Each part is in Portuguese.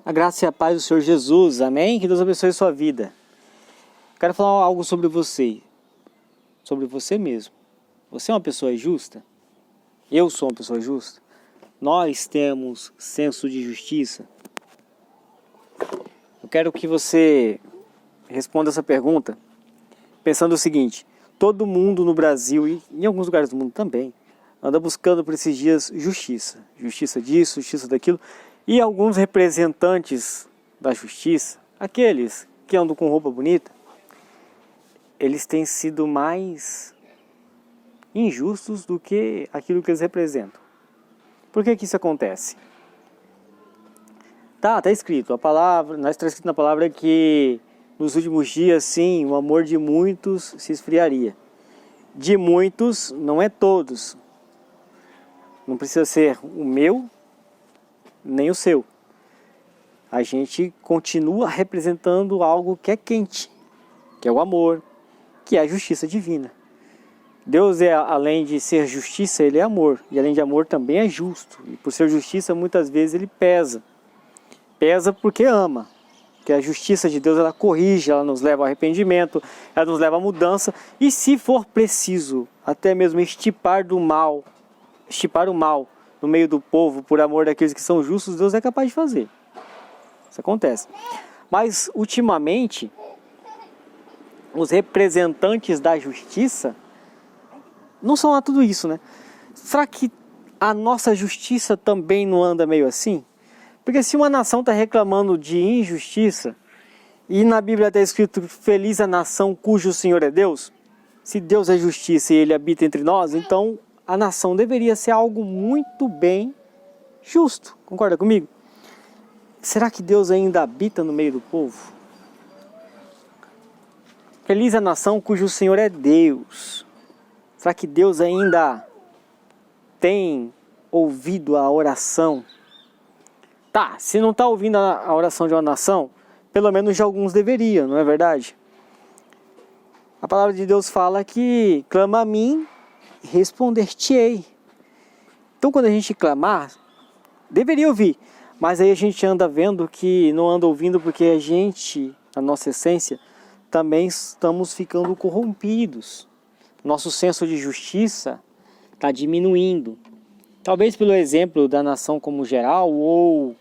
A graça e a paz do Senhor Jesus, amém? Que Deus abençoe a sua vida. Quero falar algo sobre você mesmo. Você é uma pessoa justa? Eu sou uma pessoa justa? Nós temos senso de justiça? Eu quero que você responda essa pergunta pensando o seguinte: todo mundo no Brasil e em alguns lugares do mundo também anda buscando por esses dias justiça. Justiça disso, justiça daquilo. E alguns representantes da justiça, aqueles que andam com roupa bonita, eles têm sido mais injustos do que aquilo que eles representam. Por que isso acontece? Tá escrito, está escrito na palavra que nos últimos dias, sim, o amor de muitos se esfriaria. De muitos, não é todos. Não precisa ser o meu, nem o seu. A gente continua representando algo que é quente, que é o amor, que é a justiça divina. Deus, além de ser justiça, Ele é amor. E além de amor, também é justo. E por ser justiça, muitas vezes Ele pesa. Pesa porque ama. Porque a justiça de Deus, ela corrige, ela nos leva ao arrependimento, ela nos leva à mudança. E se for preciso, até mesmo estipar o mal no meio do povo, por amor daqueles que são justos, Deus é capaz de fazer. Isso acontece. Mas, ultimamente, os representantes da justiça não são lá tudo isso, né? Será que a nossa justiça também não anda meio assim? Porque se uma nação está reclamando de injustiça, e na Bíblia está escrito: feliz a nação cujo Senhor é Deus, se Deus é justiça e Ele habita entre nós, então a nação deveria ser algo muito bem justo. Concorda comigo? Será que Deus ainda habita no meio do povo? Feliz a nação cujo Senhor é Deus. Será que Deus ainda tem ouvido a oração? Se não está ouvindo a oração de uma nação, pelo menos de alguns deveriam, não é verdade? A palavra de Deus fala que clama a mim, responder-te-ei. Então, quando a gente clamar, deveria ouvir. Mas aí a gente anda vendo que não anda ouvindo porque a gente, a nossa essência, também estamos ficando corrompidos. Nosso senso de justiça está diminuindo. Talvez pelo exemplo da nação como geral ou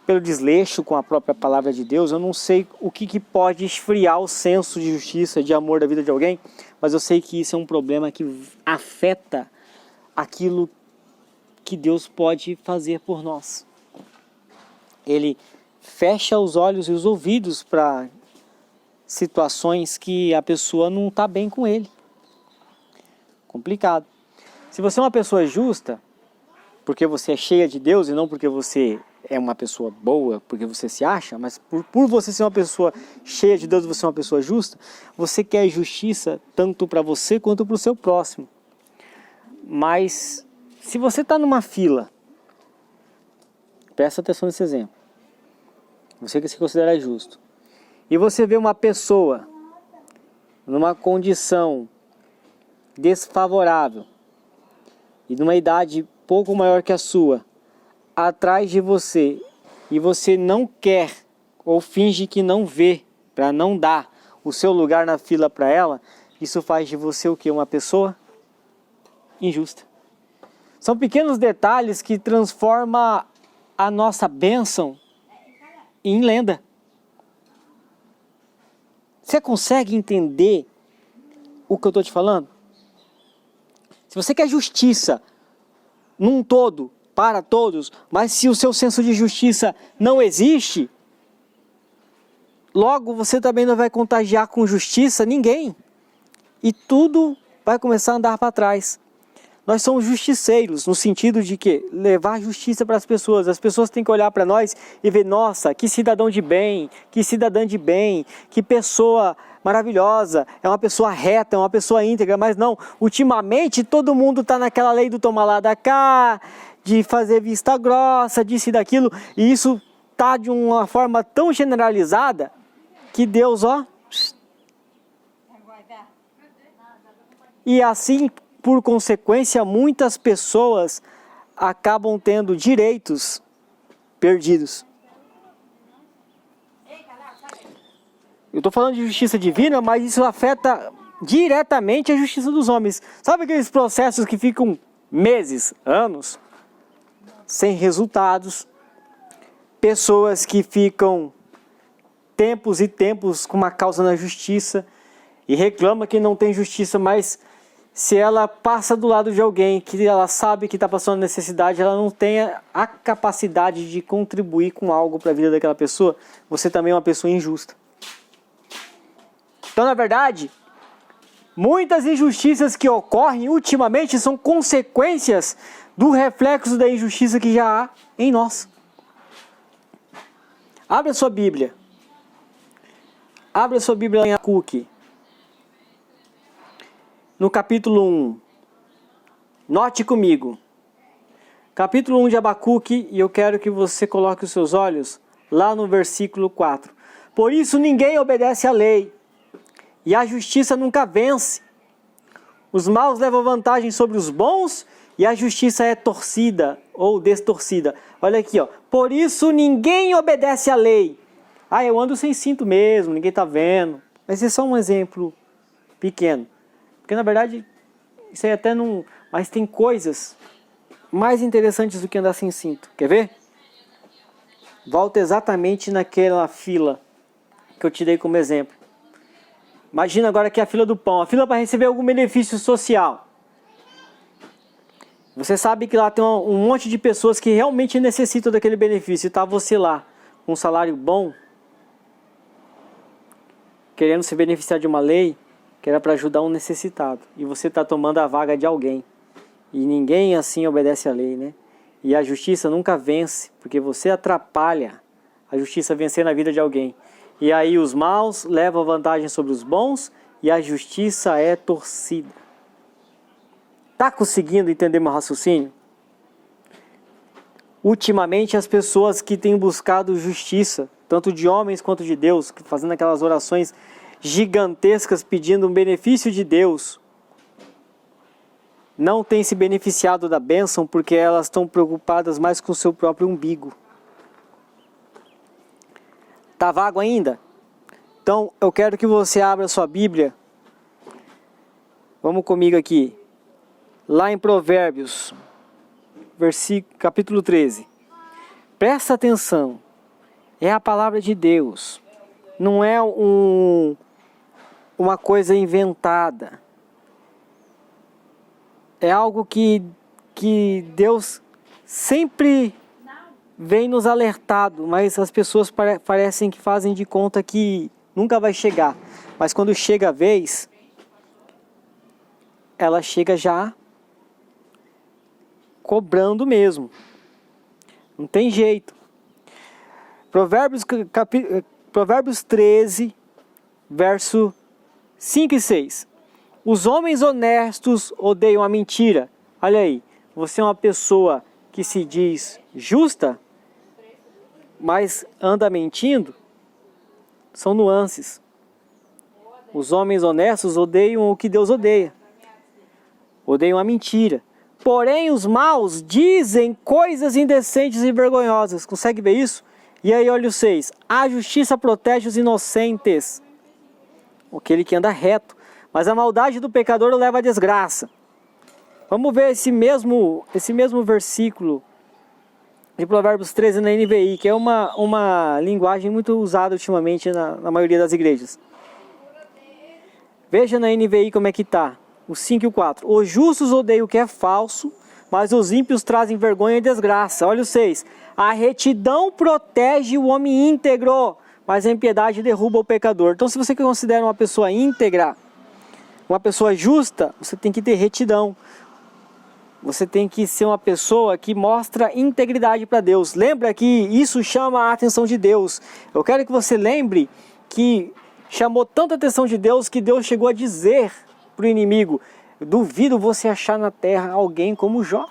pelo desleixo com a própria palavra de Deus. Eu não sei o que pode esfriar o senso de justiça, de amor da vida de alguém, mas eu sei que isso é um problema que afeta aquilo que Deus pode fazer por nós. Ele fecha os olhos e os ouvidos para situações que a pessoa não está bem com Ele. Complicado. Se você é uma pessoa justa, porque você é cheia de Deus e não porque você é uma pessoa boa, porque você se acha, mas por você ser uma pessoa cheia de Deus, você é uma pessoa justa, você quer justiça tanto para você quanto para o seu próximo. Mas se você está numa fila, presta atenção nesse exemplo, você que se considera justo, e você vê uma pessoa numa condição desfavorável e numa idade pouco maior que a sua, atrás de você, e você não quer ou finge que não vê para não dar o seu lugar na fila para ela, isso faz de você o quê? Uma pessoa injusta. São pequenos detalhes que transformam a nossa bênção em lenda. Você consegue entender o que eu estou te falando? Se você quer justiça num todo, para todos, mas se o seu senso de justiça não existe, logo você também não vai contagiar com justiça ninguém. E tudo vai começar a andar para trás. Nós somos justiceiros, no sentido de que levar justiça para as pessoas. As pessoas têm que olhar para nós e ver: nossa, que cidadão de bem, que cidadã de bem, que pessoa maravilhosa, é uma pessoa reta, é uma pessoa íntegra. Mas não, ultimamente todo mundo está naquela lei do tomar lá da cá, de fazer vista grossa, disso e daquilo. E isso está de uma forma tão generalizada que Deus, E assim, por consequência, muitas pessoas acabam tendo direitos perdidos. Eu estou falando de justiça divina, mas isso afeta diretamente a justiça dos homens. Sabe aqueles processos que ficam meses, anos, sem resultados? Pessoas que ficam tempos e tempos com uma causa na justiça e reclama que não tem justiça, mas se ela passa do lado de alguém que ela sabe que está passando necessidade, ela não tem a capacidade de contribuir com algo para a vida daquela pessoa, você também é uma pessoa injusta. Então, na verdade, muitas injustiças que ocorrem ultimamente são consequências do reflexo da injustiça que já há em nós. Abra sua Bíblia. Abra sua Bíblia em Abacuque. No capítulo 1. Note comigo. Capítulo 1 de Abacuque, e eu quero que você coloque os seus olhos lá no versículo 4. Por isso ninguém obedece à lei, e a justiça nunca vence. Os maus levam vantagem sobre os bons, e a justiça é torcida ou destorcida. Olha aqui, ó. Por isso ninguém obedece à lei. Eu ando sem cinto mesmo, ninguém está vendo. Mas esse é só um exemplo pequeno. Porque na verdade, isso aí até não... Mas tem coisas mais interessantes do que andar sem cinto. Quer ver? Volta exatamente naquela fila que eu te dei como exemplo. Imagina agora que é a fila do pão. A fila para receber algum benefício social. Você sabe que lá tem um monte de pessoas que realmente necessitam daquele benefício. E está você lá, com um salário bom, querendo se beneficiar de uma lei que era para ajudar um necessitado. E você está tomando a vaga de alguém. E ninguém assim obedece à lei, né? E a justiça nunca vence, porque você atrapalha a justiça vencer na vida de alguém. E aí os maus levam vantagem sobre os bons e a justiça é torcida. Está conseguindo entender meu raciocínio? Ultimamente as pessoas que têm buscado justiça, tanto de homens quanto de Deus, fazendo aquelas orações gigantescas pedindo um benefício de Deus, não têm se beneficiado da bênção porque elas estão preocupadas mais com o seu próprio umbigo. Está vago ainda? Então eu quero que você abra sua Bíblia. Vamos comigo aqui. Lá em Provérbios, capítulo 13. Presta atenção. É a palavra de Deus. Não é uma coisa inventada. É algo que Deus sempre vem nos alertado, mas as pessoas parecem que fazem de conta que nunca vai chegar. Mas quando chega a vez, ela chega já cobrando mesmo. Não tem jeito. Provérbios 13, verso 5 e 6. Os homens honestos odeiam a mentira. Olha aí, você é uma pessoa que se diz justa, mas anda mentindo? São nuances. Os homens honestos odeiam o que Deus odeia. Odeiam a mentira. Porém, os maus dizem coisas indecentes e vergonhosas. Consegue ver isso? E aí, olha o 6. A justiça protege os inocentes. Aquele que anda reto. Mas a maldade do pecador o leva à desgraça. Vamos ver esse mesmo versículo de Provérbios 13 na NVI, que é uma linguagem muito usada ultimamente na maioria das igrejas. Veja na NVI como é que está. O 5 e o 4. Os justos odeiam o que é falso, mas os ímpios trazem vergonha e desgraça. Olha o 6. A retidão protege o homem íntegro, mas a impiedade derruba o pecador. Então, se você considera uma pessoa íntegra, uma pessoa justa, você tem que ter retidão. Você tem que ser uma pessoa que mostra integridade para Deus. Lembra que isso chama a atenção de Deus. Eu quero que você lembre que chamou tanta atenção de Deus que Deus chegou a dizer para o inimigo: duvido você achar na terra alguém como Jó.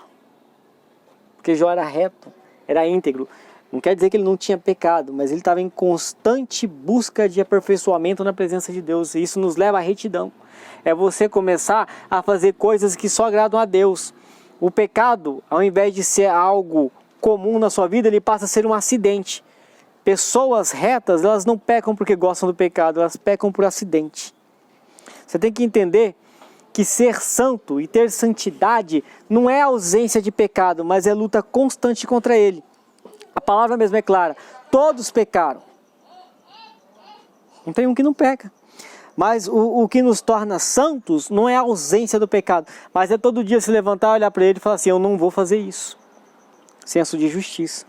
Porque Jó era reto, era íntegro. Não quer dizer que ele não tinha pecado, mas ele estava em constante busca de aperfeiçoamento na presença de Deus. E isso nos leva à retidão. É você começar a fazer coisas que só agradam a Deus. O pecado, ao invés de ser algo comum na sua vida, ele passa a ser um acidente. Pessoas retas, elas não pecam porque gostam do pecado, elas pecam por acidente. Você tem que entender que ser santo e ter santidade não é ausência de pecado, mas é luta constante contra ele. A palavra mesmo é clara, todos pecaram. Não tem um que não peca. Mas o que nos torna santos não é a ausência do pecado, mas é todo dia se levantar, olhar para ele e falar assim, eu não vou fazer isso. Senso de justiça.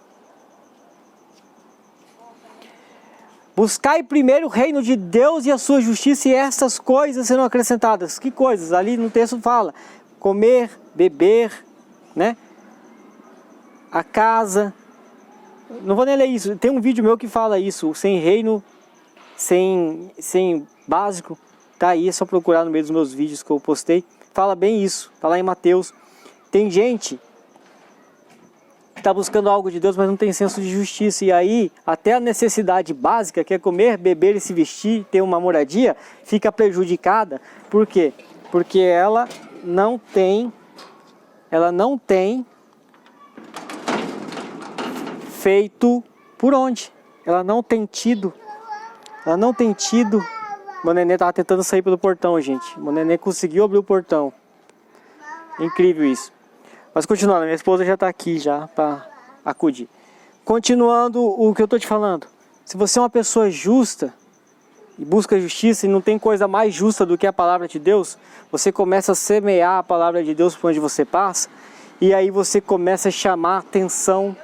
Buscai primeiro o reino de Deus e a sua justiça, e essas coisas serão acrescentadas. Que coisas? Ali no texto fala, comer, beber, né? A casa. Não vou nem ler isso, tem um vídeo meu que fala isso, sem reino, sem básico, tá aí, é só procurar no meio dos meus vídeos que eu postei, fala bem isso, tá lá em Mateus. Tem gente que está buscando algo de Deus, mas não tem senso de justiça, e aí até a necessidade básica, que é comer, beber e se vestir, ter uma moradia, fica prejudicada. Por quê? Porque ela não tem feito por onde? Ela não tem tido. Meu nenê estava tentando sair pelo portão, gente. Meu nenê conseguiu abrir o portão. Incrível isso. Mas continuando, minha esposa já está aqui já para acudir. Continuando o que eu estou te falando. Se você é uma pessoa justa e busca justiça e não tem coisa mais justa do que a palavra de Deus, você começa a semear a palavra de Deus por onde você passa, e aí você começa a chamar a atenção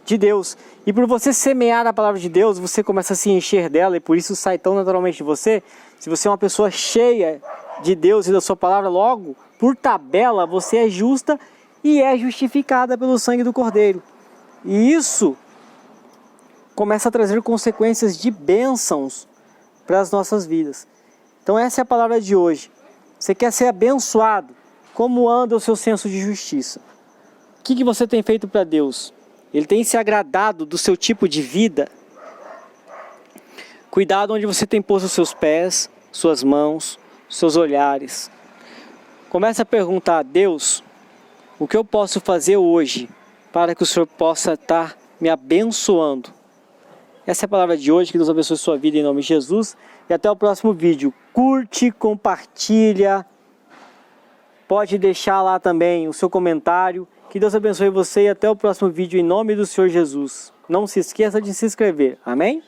de Deus. E por você semear a palavra de Deus, você começa a se encher dela, e por isso sai tão naturalmente de você. Se você é uma pessoa cheia de Deus e da sua palavra, logo, por tabela, você é justa e é justificada pelo sangue do Cordeiro. E isso começa a trazer consequências de bênçãos para as nossas vidas. Então essa é a palavra de hoje. Você quer ser abençoado? Como anda o seu senso de justiça? O que você tem feito para Deus? Ele tem se agradado do seu tipo de vida? Cuidado onde você tem posto os seus pés, suas mãos, seus olhares. Comece a perguntar a Deus, o que eu posso fazer hoje para que o Senhor possa estar me abençoando? Essa é a palavra de hoje, que Deus abençoe sua vida em nome de Jesus. E até o próximo vídeo. Curte, compartilha, pode deixar lá também o seu comentário. Que Deus abençoe você e até o próximo vídeo em nome do Senhor Jesus. Não se esqueça de se inscrever. Amém?